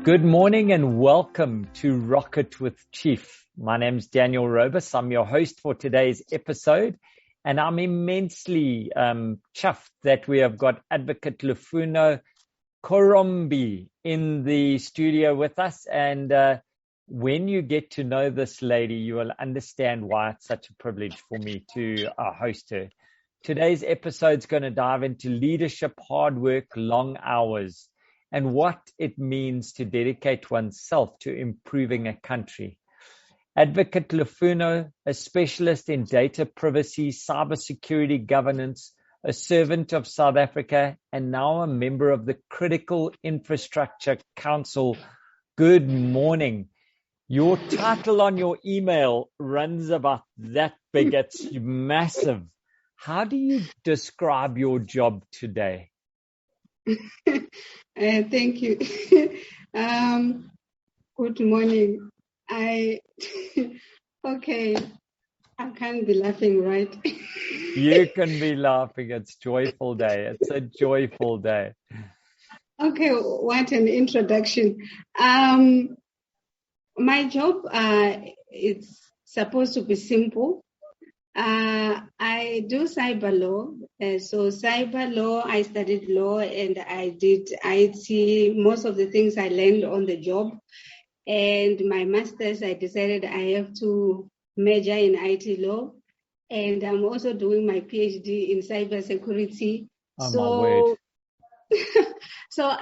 Good morning and welcome to Rocket with Chief. My name's Daniel Robus. I'm your host for today's episode, and I'm immensely chuffed that we have got Advocate Lufuno Khorommbi in the studio with us. And when you get to know this lady, you will understand why it's such a privilege for me to host her. Today's episode is going to dive into leadership, hard work, long hours, and what it means to dedicate oneself to improving a country. Advocate Lufuno, a specialist in data privacy, cybersecurity governance, a servant of South Africa, and now a member of the Critical Infrastructure Council. Good morning. Your title on your email runs about that big. It's massive. How do you describe your job today? Thank you. Good morning. Okay, I can't be laughing, right? You can be laughing. It's a joyful day. It's a joyful day. Okay, what an introduction. My job is supposed to be simple. I do cyber law. So cyber law, I studied law and I did IT. Most of the things I learned on the job. And my master's, I decided I have to major in IT law. And I'm also doing my PhD in cybersecurity. Oh, So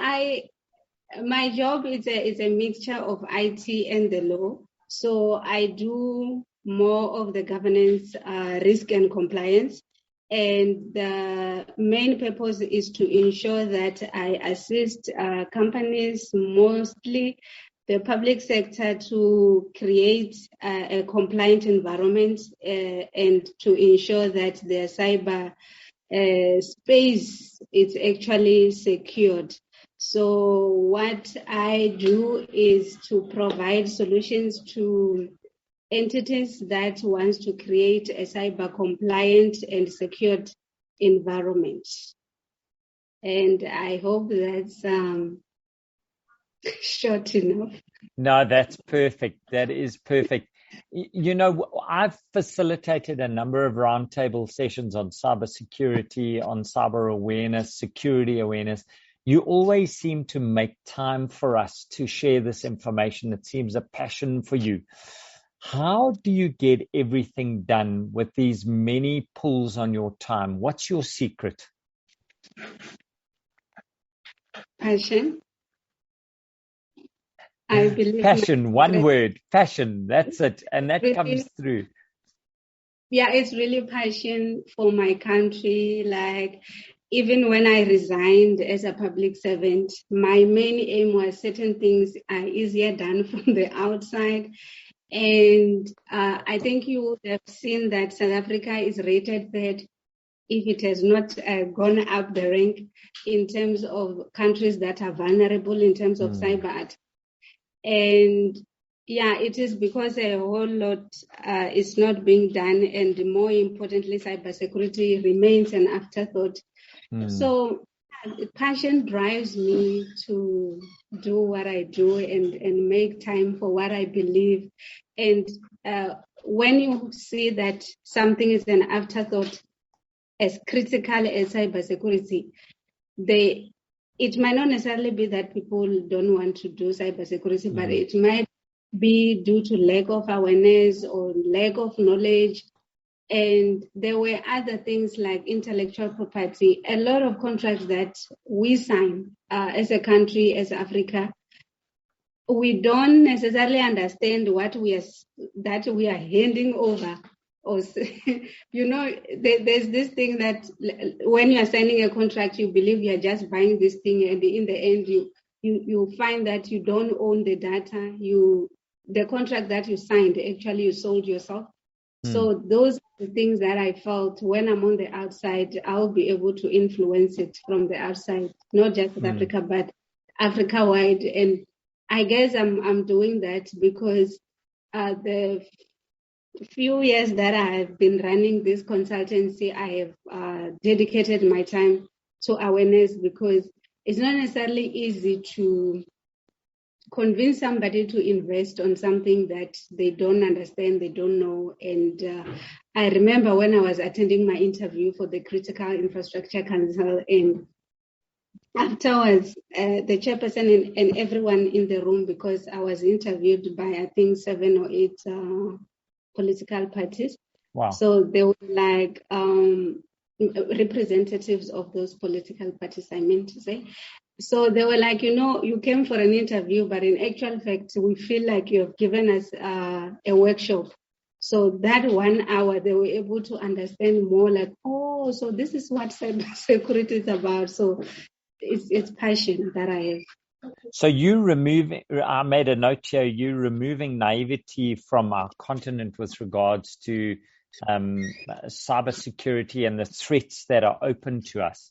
my job is a mixture of IT and the law. So I do more of the governance, risk and compliance. And the main purpose is to ensure that I assist companies, mostly the public sector, to create a compliant environment and to ensure that their cyber space is actually secured. So what I do is to provide solutions to entities that wants to create a cyber compliant and secured environment. And I hope that's short enough. No, that's perfect. That is perfect. You know, I've facilitated a number of roundtable sessions on cybersecurity, on cyber awareness, security awareness. You always seem to make time for us to share this information. It seems a passion for you. How do you get everything done with these many pulls on your time? What's your secret? Passion. I believe passion, one word, passion. That's it. And that really comes through. Yeah, it's really passion for my country. Like, even when I resigned as a public servant, my main aim was certain things are easier done from the outside. And I think you would have seen that South Africa is rated third, if it has not gone up the rank, in terms of countries that are vulnerable in terms of cyber attack. And yeah, it is because a whole lot is not being done, and more importantly, cybersecurity remains an afterthought. So passion drives me to do what I do and make time for what I believe. And when you see that something is an afterthought as critical as cybersecurity, it might not necessarily be that people don't want to do cybersecurity, but it might be due to lack of awareness or lack of knowledge. And there were other things like intellectual property. A lot of contracts that we sign as a country, as Africa, we don't necessarily understand what we are handing over. Or, there's this thing that when you are signing a contract, you believe you are just buying this thing, and in the end, you find that you don't own the data. The contract that you signed, actually, you sold yourself. So those are the things that I felt when I'm on the outside, I'll be able to influence it from the outside, not just South Africa, but Africa-wide. And I guess I'm doing that because the few years that I have been running this consultancy, I have dedicated my time to awareness, because it's not necessarily easy to convince somebody to invest on something that they don't understand, they don't know. And I remember when I was attending my interview for the Critical Infrastructure Council, and afterwards, the chairperson and everyone in the room, because I was interviewed by, I think, 7 or 8 political parties. Wow. So they were like representatives of those political parties, I meant to say. So they were like, you came for an interview, but in actual fact, we feel like you have given us a workshop. So that 1 hour, they were able to understand more like, oh, so this is what cybersecurity is about. So it's passion that I have. So I made a note here, you removing naivety from our continent with regards to cybersecurity and the threats that are open to us.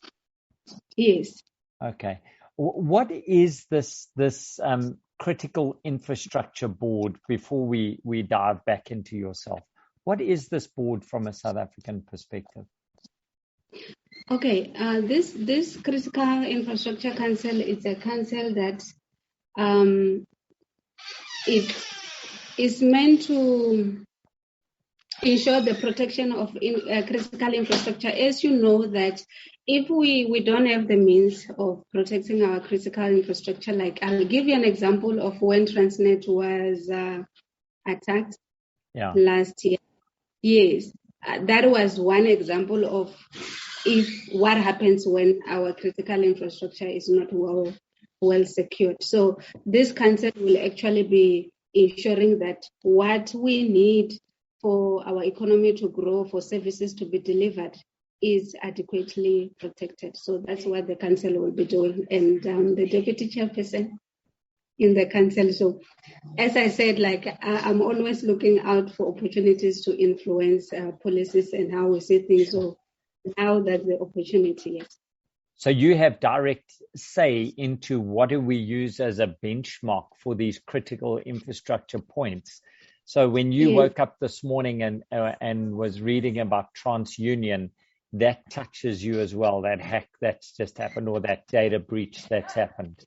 Yes. Okay. What is this critical infrastructure board before we dive back into yourself? What is this board from a South African perspective? Okay, this Critical Infrastructure Council is a council that it is meant to ensure the protection of critical infrastructure. As you know, that if we don't have the means of protecting our critical infrastructure, like I'll give you an example of when Transnet was attacked last year. Yes, that was one example of what happens when our critical infrastructure is not well secured. So this council will actually be ensuring that what we need for our economy to grow, for services to be delivered, is adequately protected. So that's what the council will be doing. And the deputy chairperson in the council. So as I said, I'm always looking out for opportunities to influence policies and how we see things. So now that's the opportunity, yes. So you have direct say into what do we use as a benchmark for these critical infrastructure points. So when you woke up this morning and was reading about TransUnion, that touches you as well, that hack that's just happened or that data breach that's happened.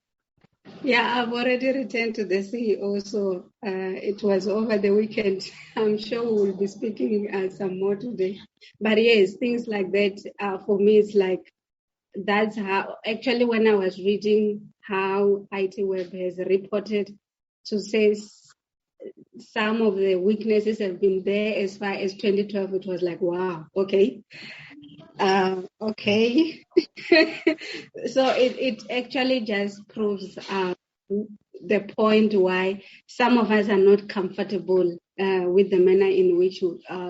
Yeah, I've already returned to the CEO, so it was over the weekend. I'm sure we will be speaking some more today. But yes, things like that, for me, it's like, that's how, actually, when I was reading how IT Web has reported to say some of the weaknesses have been there as far as 2012, it was like, wow, okay. Okay. So it actually just proves the point why some of us are not comfortable with the manner in which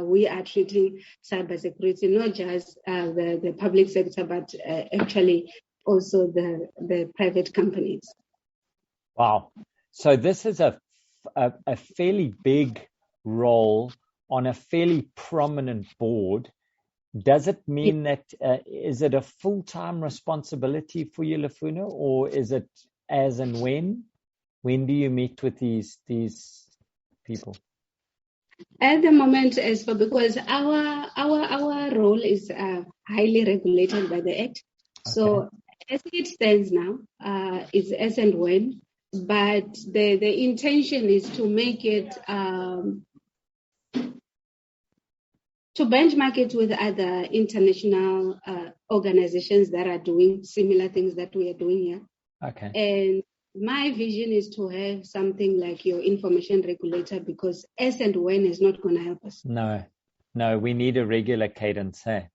we are treating cybersecurity, not just the public sector, but actually also the private companies. Wow. So this is a fairly big role on a fairly prominent board. Does it mean that, is it a full-time responsibility for you, Lufuno, or is it as and when? When do you meet with these people? At the moment, because our role is highly regulated by the Act. Okay. So as it stands now, it's as and when, but the intention is to make it to benchmark it with other international organizations that are doing similar things that we are doing here. Okay. And my vision is to have something like your information regulator, because as and when is not going to help us. No, we need a regular cadence, hey?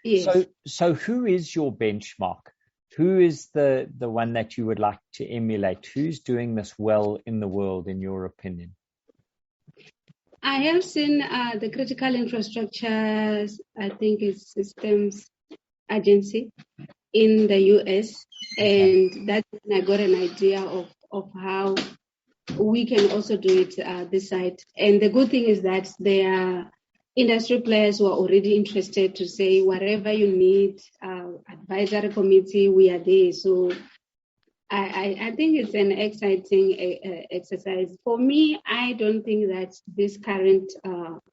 Yes. So who is your benchmark? Who is the one that you would like to emulate? Who's doing this well in the world, in your opinion? I have seen the Critical Infrastructure, I think it's Systems Agency in the US, and that's when I got an idea of how we can also do it this side. And the good thing is that there are industry players who are already interested to say, whatever you need, advisory committee, we are there. So I think it's an exciting exercise. For me, I don't think that this current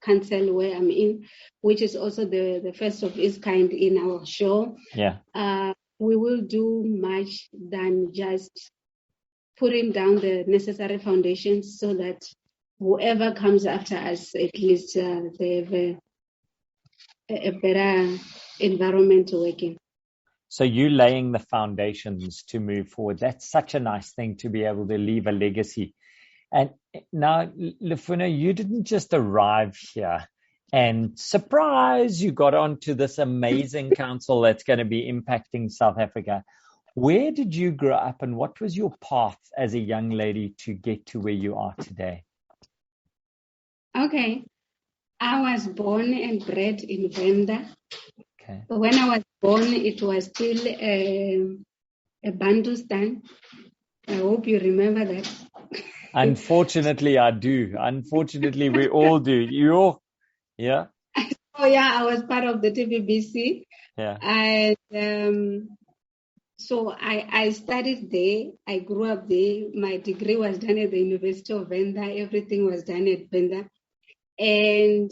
council where I'm in, which is also the first of its kind in our show, we will do much than just putting down the necessary foundations so that whoever comes after us, at least they have a better environment to work in. So you laying the foundations to move forward. That's such a nice thing to be able to leave a legacy. And now, Lufuno, you didn't just arrive here and surprise, you got onto this amazing council that's going to be impacting South Africa. Where did you grow up and what was your path as a young lady to get to where you are today? Okay. I was born and bred in Venda. Okay. But when I was born, it was still a Bantustan. I hope you remember that. Unfortunately, I do. Unfortunately, we all do. Yeah? Oh, yeah, I was part of the TVBC. Yeah. And so I studied there. I grew up there. My degree was done at the University of Venda. Everything was done at Venda. And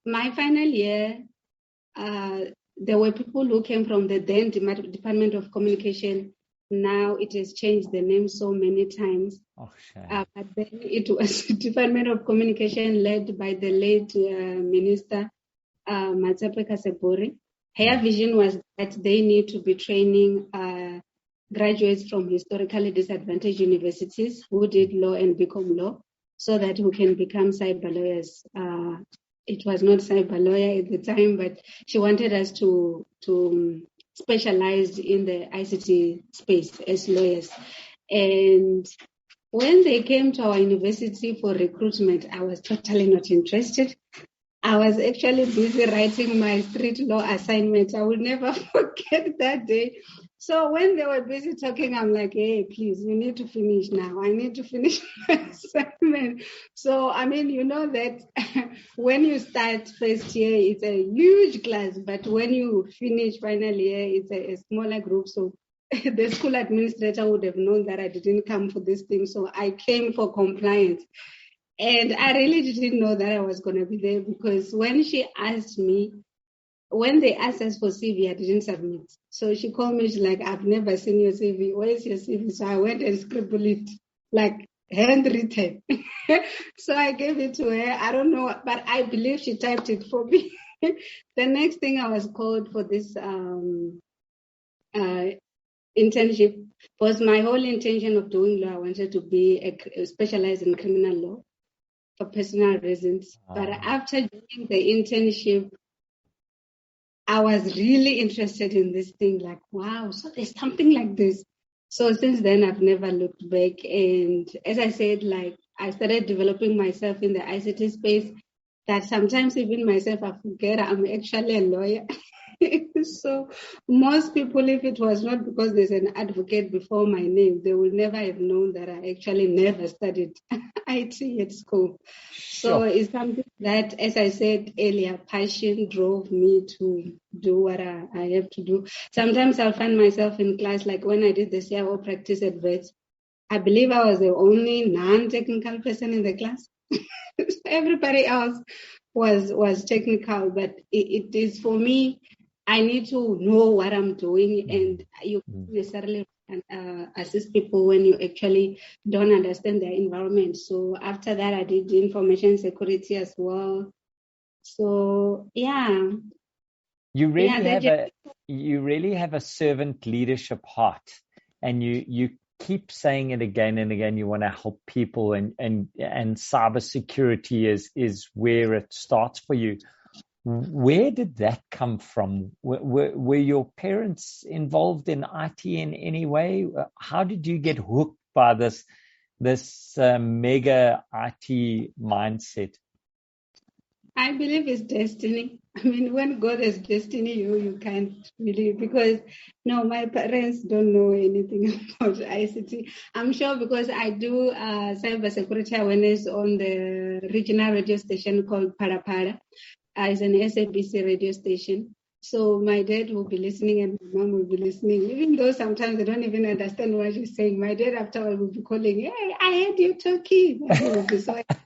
my final year, there were people who came from the then Department of Communication. Now it has changed the name so many times. Oh, shame. But then it was Department of Communication led by the late Minister Matsepe Kasebori. Her vision was that they need to be training graduates from historically disadvantaged universities who did law and become law, so that we can become cyber lawyers. It was not cyber lawyer at the time, but she wanted us to specialize in the ICT space as lawyers. And when they came to our university for recruitment, I was totally not interested. I was actually busy writing my street law assignment. I will never forget that day. So when they were busy talking, I'm like, hey, please, you need to finish now. I need to finish my assignment. So, I mean, you know that when you start first year, it's a huge class. But when you finish final year, it's a smaller group. So the school administrator would have known that I didn't come for this thing. So I came for compliance. And I really didn't know that I was going to be there because when she asked me, when they asked us for CV, I didn't submit. So she called me, she's like, I've never seen your CV. Where's your CV? So I went and scribbled it, like handwritten. So I gave it to her. I don't know, but I believe she typed it for me. The next thing I was called for this internship was my whole intention of doing law. I wanted to be specialized in criminal law for personal reasons. But after doing the internship, I was really interested in this thing, like, wow, so there's something like this. So since then, I've never looked back. And as I said, like, I started developing myself in the ICT space that sometimes even myself, I forget I'm actually a lawyer. So most people, if it was not because there's an advocate before my name, they would never have known that I actually never studied IT at school. So it's something that, as I said earlier, passion drove me to do what I have to do. Sometimes I'll find myself in class, like when I did the CIO practice at Vets, I believe I was the only non-technical person in the class. Everybody else was technical, but it is for me, I need to know what I'm doing, and you can't necessarily assist people when you actually don't understand their environment. So after that, I did information security as well. So yeah. You really have a servant leadership heart, and you keep saying it again and again. You want to help people, and cybersecurity is where it starts for you. Where did that come from? Were your parents involved in IT in any way? How did you get hooked by this mega IT mindset? I believe it's destiny. I mean, when God has destiny, you can't really, because no, my parents don't know anything about ICT. I'm sure because I do cybersecurity awareness on the regional radio station called Parapara. It's an SABC radio station. So my dad will be listening and my mom will be listening, even though sometimes they don't even understand what she's saying. My dad afterward will be calling, hey, I heard you talking. And he will be so excited.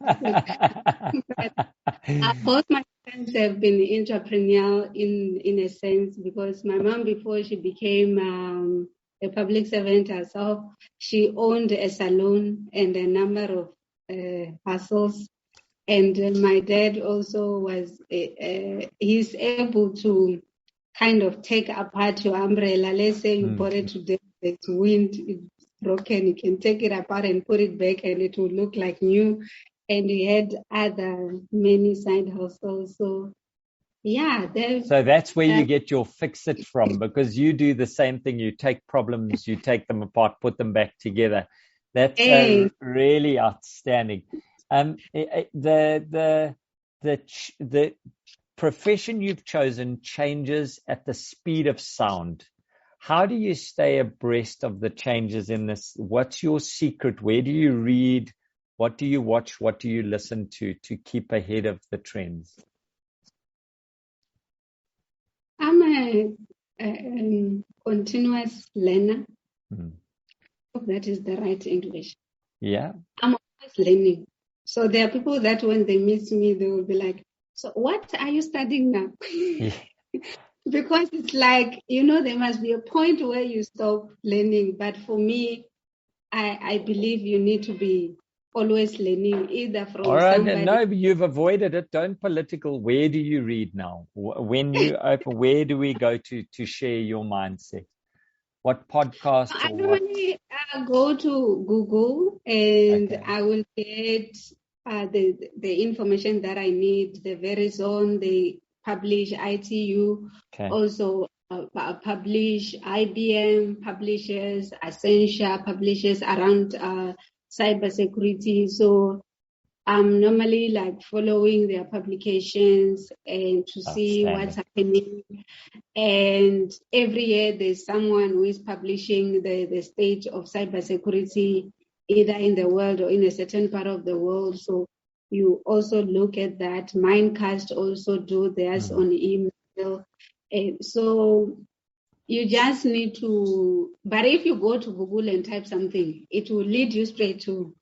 Both my parents have been entrepreneurial in a sense, because my mom, before she became a public servant herself. She owned a salon and a number of hustles. And my dad also was, he's able to kind of take apart your umbrella. Let's say you bought it today, it's wind, it's broken. You can take it apart and put it back and it will look like new. And he had other many side hustles. So yeah. So that's where you get your fix it from, because you do the same thing. You take problems, you take them apart, put them back together. That's really outstanding. The profession you've chosen changes at the speed of sound. How do you stay abreast of the changes in this? What's your secret? Where do you read? What do you watch? What do you listen to keep ahead of the trends? I'm a continuous learner. If that is the right English. Yeah. I'm always learning. So there are people that when they meet me, they will be like, so what are you studying now? Yeah. Because it's like, there must be a point where you stop learning. But for me, I believe you need to be always learning, either from somebody. No, you've avoided it. Don't political. Where do you read now? When you open, where do we go to share your mindset? What podcast? I normally go to Google and I will get the information that I need. The Verizon, they publish ITU, also publish IBM, publishes Accenture, publishes around cybersecurity. So I'm normally like following their publications and to see what's happening. And every year there's someone who is publishing the state of cybersecurity, either in the world or in a certain part of the world. So you also look at that. Mindcast also do theirs on email. And so you just need to, but if you go to Google and type something, it will lead you straight to.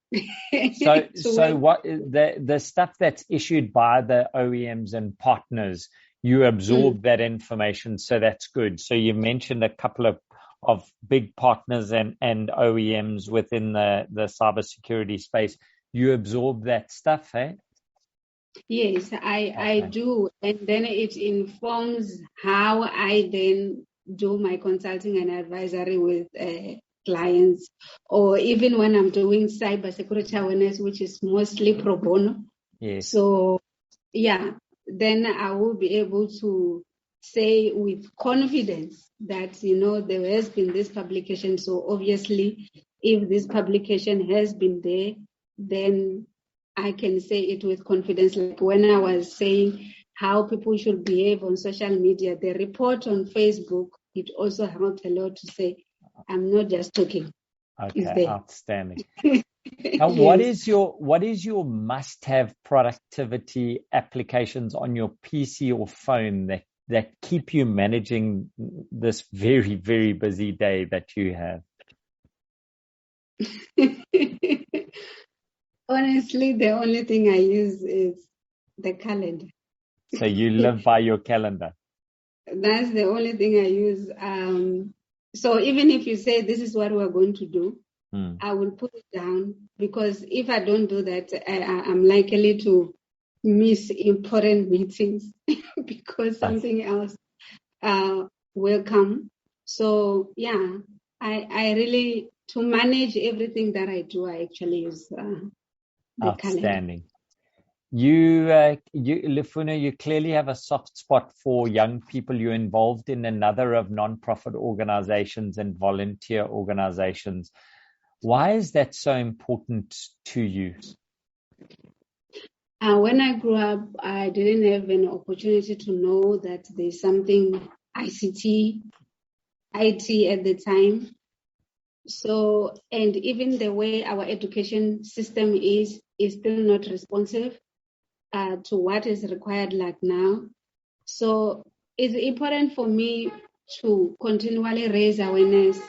So what the stuff that's issued by the OEMs and partners, you absorb that information, so that's good. So you mentioned a couple of big partners and OEMs within the cybersecurity space. You absorb that stuff, eh? Yes, I do, and then it informs how I then do my consulting and advisory with clients, or even when I'm doing cybersecurity awareness, which is mostly pro bono. Yes. So, yeah, then I will be able to say with confidence that, there has been this publication. So obviously, if this publication has been there, then I can say it with confidence. Like when I was saying how people should behave on social media, the report on Facebook, it also helped a lot to say, I'm not just talking. Okay, outstanding. Now, what is your must-have productivity applications on your PC or phone that keep you managing this very, very busy day that you have? Honestly, the only thing I use is the calendar. So you live by your calendar? That's the only thing I use. So even if you say this is what we're going to do, I will put it down, because if I don't do that, I'm likely to miss important meetings because something else will come. So yeah, I really, to manage everything that I do, I actually use the outstanding calendar. You, Lufuno, you clearly have a soft spot for young people. You're involved in a number of nonprofit organizations and volunteer organizations. Why is that so important to you? When I grew up, I didn't have an opportunity to know that there's something IT at the time. So, and even the way our education system is still not responsive to what is required like now. So it's important for me to continually raise awareness,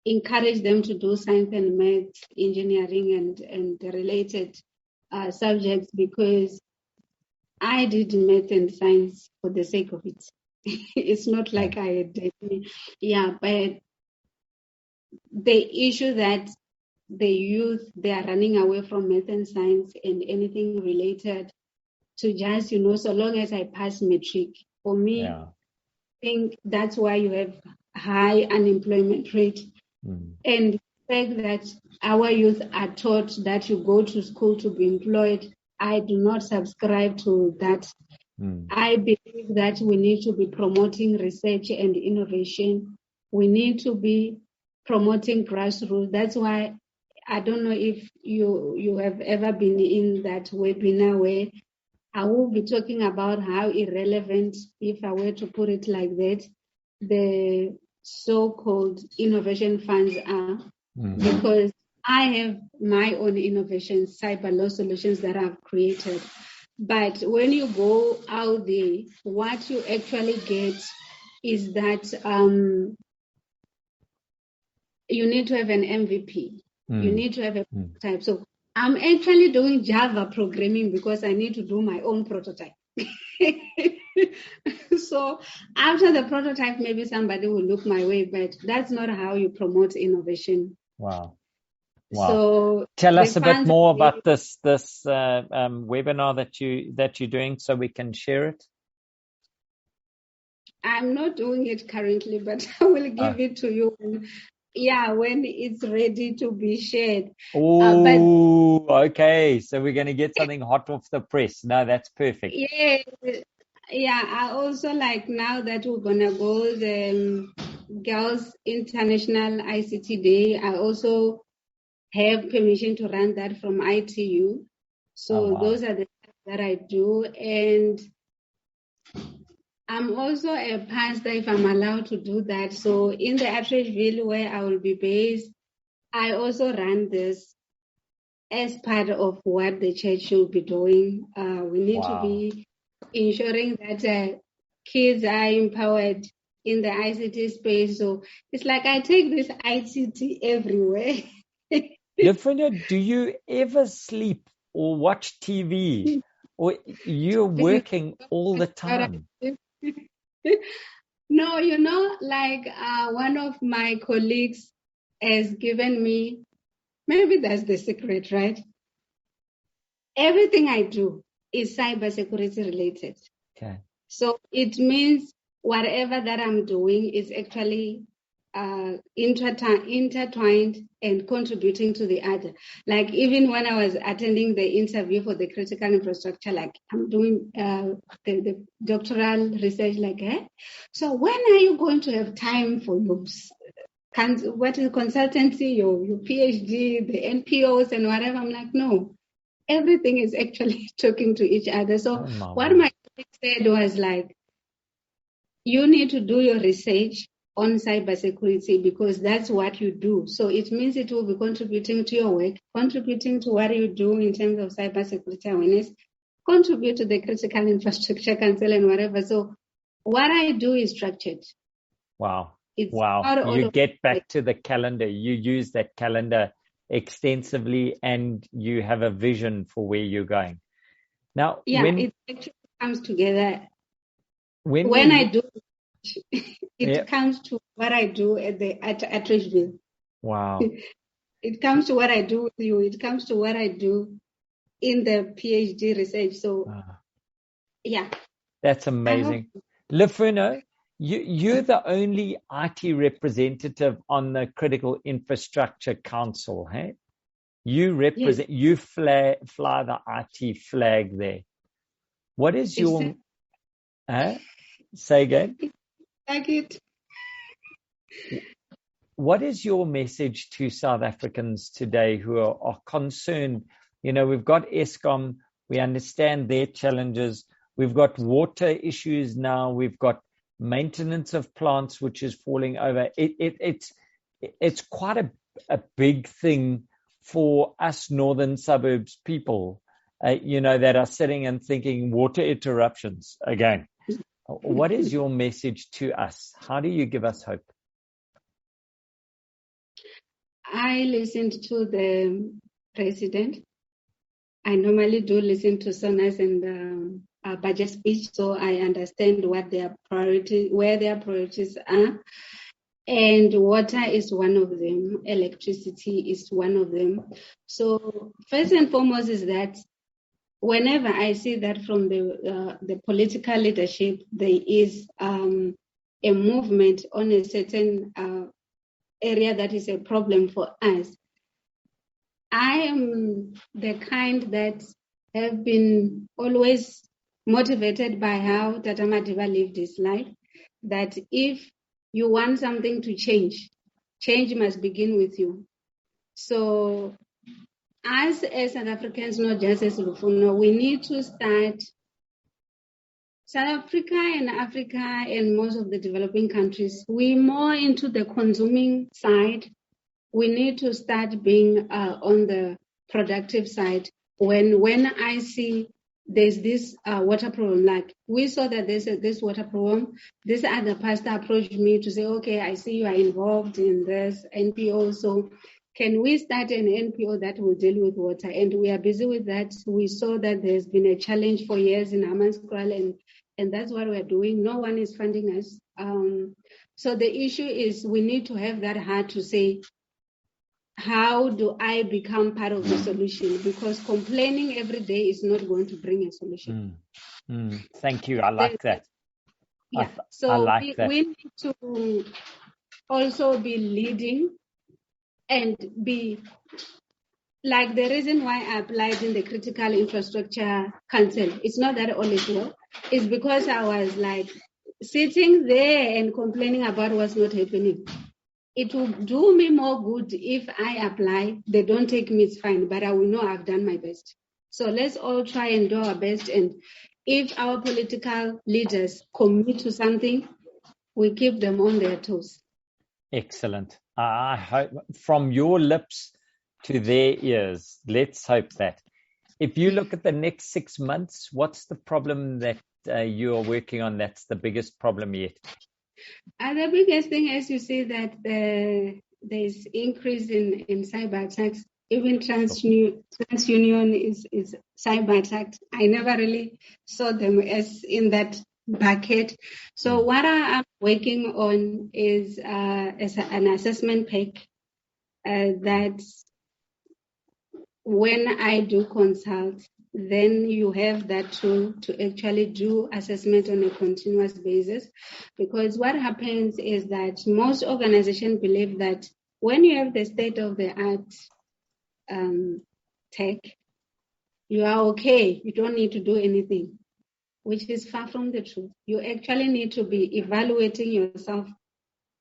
encourage them to do science and math, engineering and the related subjects, because I did math and science for the sake of it. It's not like I did. Yeah, but the issue that the youth, they are running away from math and science and anything related to just, so long as I pass matric. For me, I think that's why you have high unemployment rate. And the fact that our youth are taught that you go to school to be employed, I do not subscribe to that. I believe that we need to be promoting research and innovation. We need to be promoting grassroots. That's why I don't know if you have ever been in that webinar where I will be talking about how irrelevant, if I were to put it like that, the so-called innovation funds are, because I have my own innovations, cyber law solutions that I've created. But when you go out there, what you actually get is that you need to have an MVP. You need to have a prototype. So I'm actually doing Java programming because I need to do my own prototype. So after the prototype, maybe somebody will look my way, but that's not how you promote innovation. Wow. So tell us a bit more about this webinar that you're doing so we can share it. I'm not doing it currently, but I will give it to you when it's ready to be shared. Okay. So we're going to get something hot off the press. No, that's perfect. Yeah. I also like now that we're going to go the Girls International ICT Day, I also have permission to run that from ITU. So those are the things that I do. And I'm also a pastor if I'm allowed to do that. So in the Atteridgeville where I will be based, I also run this as part of what the church should be doing. We need to be ensuring that kids are empowered in the ICT space. So it's like I take this ICT everywhere. Lufuno, do you ever sleep or watch TV? Or you're working all the time? No, like one of my colleagues has given me, maybe that's the secret, right? Everything I do is cybersecurity related. Okay. So it means whatever that I'm doing is actually intertwined and contributing to the other. Like even when I was attending the interview for the critical infrastructure, like I'm doing the doctoral research, so when are you going to have time for your what is consultancy, your PhD, the NPOs and whatever? I'm like, no, everything is actually talking to each other. So what my colleague said was like, you need to do your research on cybersecurity because that's what you do. So it means it will be contributing to your work, contributing to what you do in terms of cybersecurity awareness, contribute to the critical infrastructure council and whatever. So what I do is structured. Wow. You get back to the calendar. You use that calendar extensively and you have a vision for where you're going. Now, it actually comes together. When I do it comes to what I do at Atteridgeville. Wow. It comes to what I do with you. It comes to what I do in the PhD research. So, That's amazing. Lufuno, you're the only IT representative on the Critical Infrastructure Council, hey? You represent, you fly the IT flag there. What is your... Say again? Like it. What is your message to South Africans today who are concerned? We've got Eskom. We understand their challenges. We've got water issues now. We've got maintenance of plants, which is falling over. It's quite a big thing for us northern suburbs people, that are sitting and thinking water interruptions again. What is your message to us? How do you give us hope? I listened to the president. I normally do listen to Sona's and budget speech, so I understand where their priorities are. And water is one of them. Electricity is one of them. So first and foremost is that whenever I see that from the political leadership, there is a movement on a certain area that is a problem for us, I am the kind that have been always motivated by how Tata Madiba lived his life, that if you want something to change, change must begin with you. So as South Africans, not just as Lufuno, we need to start. South Africa and Africa and most of the developing countries, we're more into the consuming side. We need to start being on the productive side. When I see there's this water problem, like we saw that there's this water problem, this other pastor approached me to say, okay, I see you are involved in this NPO, so can we start an NPO that will deal with water? And we are busy with that. We saw that there's been a challenge for years in Hammanskraal, and that's what we're doing. No one is funding us. So the issue is we need to have that heart to say, how do I become part of the solution? Because complaining every day is not going to bring a solution. Thank you. I like that. Yeah. I like that. We need to also be leading and be like the reason why I applied in the Critical Infrastructure Council. It's not that all is well. It's because I was like sitting there and complaining about what's not happening. It will do me more good if I apply. They don't take me, it's fine, but I will know I've done my best. So let's all try and do our best. And if our political leaders commit to something, we keep them on their toes. Excellent. I hope from your lips to their ears, let's hope that. If you look at the next 6 months, what's the problem that you are working on that's the biggest problem yet? The biggest thing is you see that there's increase in cyber attacks. Even TransUnion is cyber attacked. I never really saw them as in that bucket. So what I'm working on is as an assessment pack that when I do consult, then you have that tool to actually do assessment on a continuous basis. Because what happens is that most organizations believe that when you have the state-of-the-art tech, you are okay. You don't need to do anything, which is far from the truth. You actually need to be evaluating yourself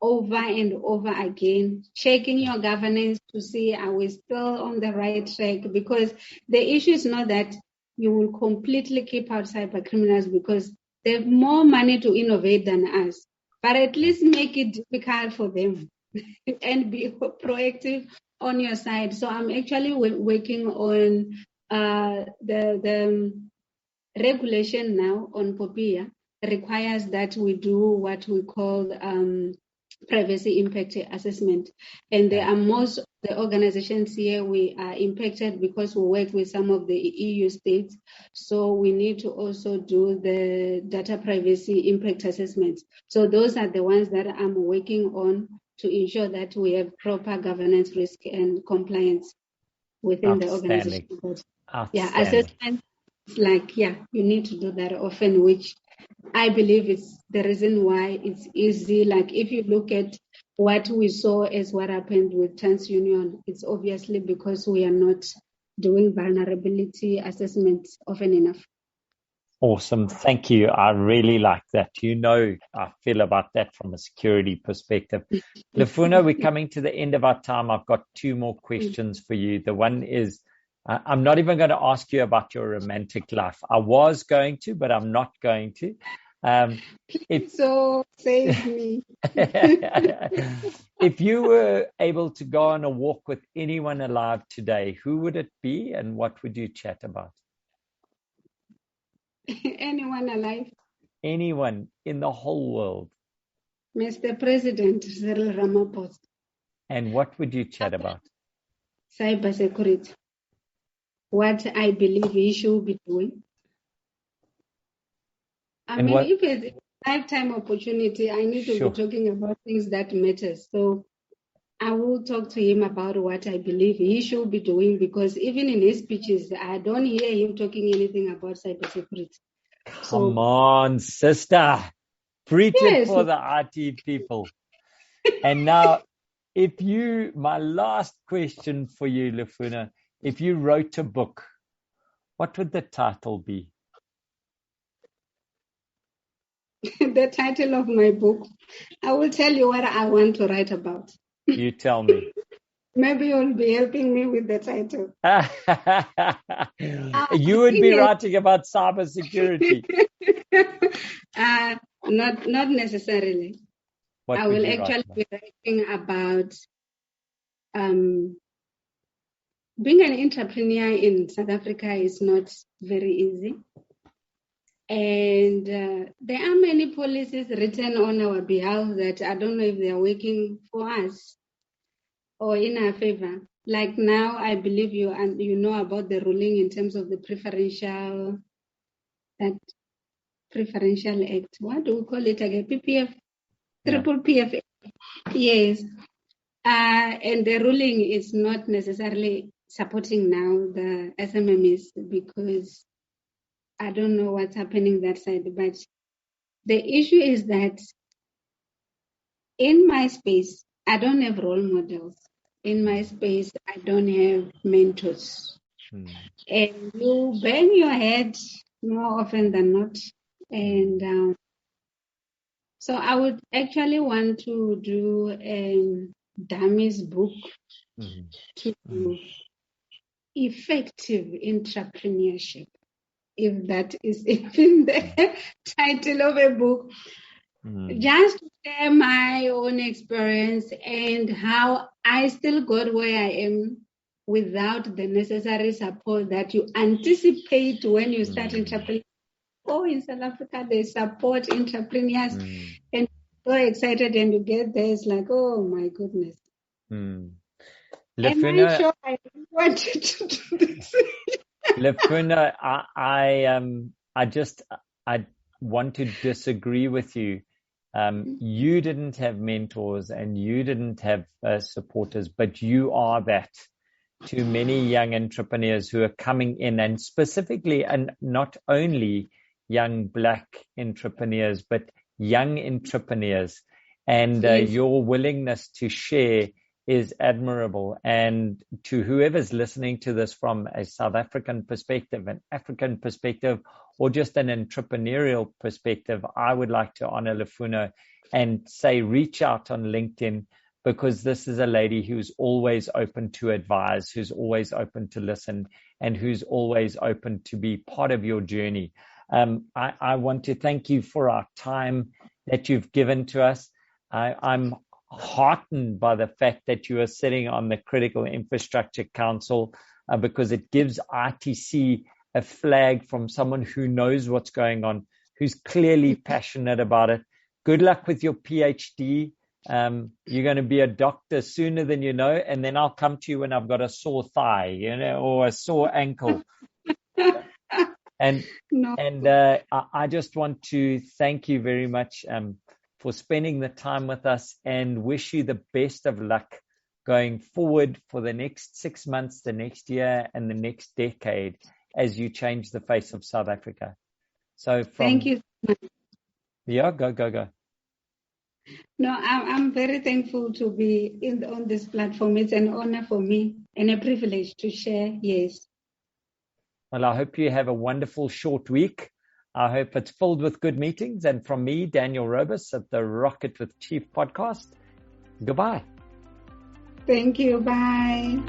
over and over again, checking your governance to see are we still on the right track, because the issue is not that you will completely keep out cyber criminals because they have more money to innovate than us, but at least make it difficult for them and be proactive on your side. So I'm actually working on the regulation now on POPIA requires that we do what we call privacy impact assessment. And there are most of the organizations here, we are impacted because we work with some of the EU states. So we need to also do the data privacy impact assessments. So those are the ones that I'm working on to ensure that we have proper governance, risk, and compliance within the organization. Yeah, assessment is like, you need to do that often, which I believe it's the reason why it's easy. Like if you look at what we saw as what happened with TransUnion, it's obviously because we are not doing vulnerability assessments often enough. Awesome. Thank you. I really like that. I feel about that from a security perspective. Lufuno, we're coming to the end of our time. I've got 2 more questions for you. The one is, I'm not even going to ask you about your romantic life. I was going to, but I'm not going to. So save me. If you were able to go on a walk with anyone alive today, who would it be and what would you chat about? Anyone alive? Anyone in the whole world. Mr. President Cyril Ramaphosa. And what would you chat about? Cybersecurity. What I believe he should be doing. lifetime opportunity. I need to be talking about things that matter. So I will talk to him about what I believe he should be doing, because even in his speeches, I don't hear him talking anything about cybersecurity. Come on, sister. Preach it for the IT people. And now, my last question for you, Lufuno, if you wrote a book, what would the title be? The title of my book, I will tell you what I want to write about. You tell me. Maybe you'll be helping me with the title. You would be writing about cybersecurity. Not necessarily. I will actually be writing about being an entrepreneur in South Africa is not very easy. And there are many policies written on our behalf that I don't know if they are working for us or in our favor. Like now, I believe you know about the ruling in terms of the preferential act. What do we call it again? PPF, triple PF. Yes. And the ruling is not necessarily supporting now the SMMEs, because I don't know what's happening that side. But the issue is that in my space, I don't have role models. In my space, I don't have mentors. And you bang your head more often than not. And so I would actually want to do a dummies book to effective entrepreneurship, if that is even the title of a book. Just to share my own experience and how I still got where I am without the necessary support that you anticipate when you start entrepreneurship. Oh, in South Africa, they support entrepreneurs, and so excited, and you get there, it's like, oh my goodness. Am I sure I wanted to do this? Lufuno, I want to disagree with you. You didn't have mentors and you didn't have supporters, but you are that to many young entrepreneurs who are coming in, and specifically, and not only young Black entrepreneurs, but young entrepreneurs. And your willingness to share is admirable. And to whoever's listening to this from a South African perspective, an African perspective, or just an entrepreneurial perspective, I would like to honor Lufuno and say, reach out on LinkedIn, because this is a lady who's always open to advise, who's always open to listen, and who's always open to be part of your journey. I want to thank you for our time that you've given to us. I'm heartened by the fact that you are sitting on the Critical Infrastructure Council, because it gives RTC a flag from someone who knows what's going on, who's clearly passionate about it. Good luck with your PhD. You're going to be a doctor sooner than you know, and then I'll come to you when I've got a sore thigh, or a sore ankle. I just want to thank you very much for spending the time with us, and wish you the best of luck going forward for the next 6 months, the next year, and the next decade as you change the face of South Africa. So thank you so much. Yeah, go. No, I'm very thankful to be on this platform. It's an honor for me and a privilege to share. Yes. Well, I hope you have a wonderful short week. I hope it's filled with good meetings. And from me, Daniel Robus at the Rocket with Chief podcast, goodbye. Thank you. Bye.